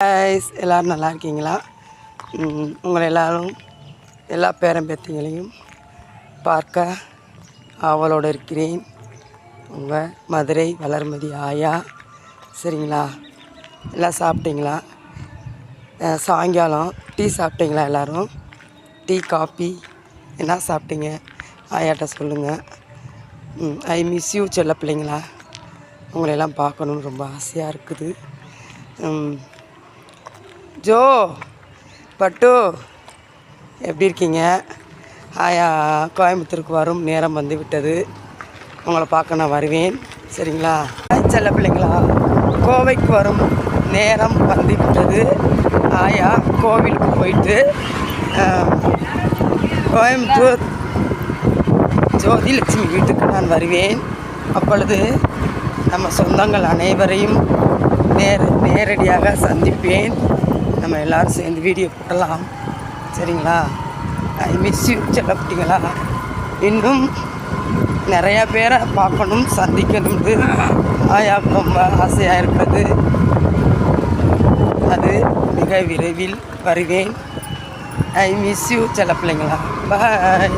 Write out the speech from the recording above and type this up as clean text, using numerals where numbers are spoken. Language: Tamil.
கைஸ், எல்லோரும் நல்லா இருக்கீங்களா? உங்களை எல்லோரும் எல்லா பேரம்பேத்திங்களையும் பார்க்க ஆவலோடு இருக்கிறேன். உங்கள் மதுரை வளர்மதி ஆயா. சரிங்களா? எல்லாம் சாப்பிட்டீங்களா? சாயங்காலம் டீ சாப்பிட்டீங்களா? எல்லோரும் டீ காஃபி என்ன சாப்பிட்டீங்க? ஆயாட்ட சொல்லுங்கள். ஐ மிஸ் யூ செல்ல பிள்ளைங்களா. உங்களையெல்லாம் பார்க்கணுன்னு ரொம்ப ஆசையாக இருக்குது. ஜோ, பட்டு எப்படி இருக்கீங்க? ஆயா கோயம்புத்தூருக்கு வரும் நேரம் வந்து விட்டது. உங்களை பார்க்க நான் வருவேன். சரிங்களா? செல்ல பிள்ளைங்களா, கோவைக்கு வரும் நேரம் வந்து விட்டது. ஆயா கோவிலுக்கு போயிட்டு கோயம்புத்தூர் ஜோதிலட்சுமி வீட்டுக்கு நான் வருவேன். அப்பொழுது நம்ம சொந்தங்கள் அனைவரையும் நேரடியாக சந்திப்பேன். நம்ம எல்லோரும் சேர்ந்து வீடியோ போடலாம். சரிங்களா? ஐ மிஸ் யூ செல்லப்பட்டீங்களா. இன்னும் நிறையா பேரை பார்க்கணும், சந்திக்கணும்னு ஆயாவுக்கு ரொம்ப ஆசையாக இருக்கிறது. அது மிக விரைவில் வருவேன். ஐ மிஸ் யூ செல்ல பிள்ளைங்களா. பாய்.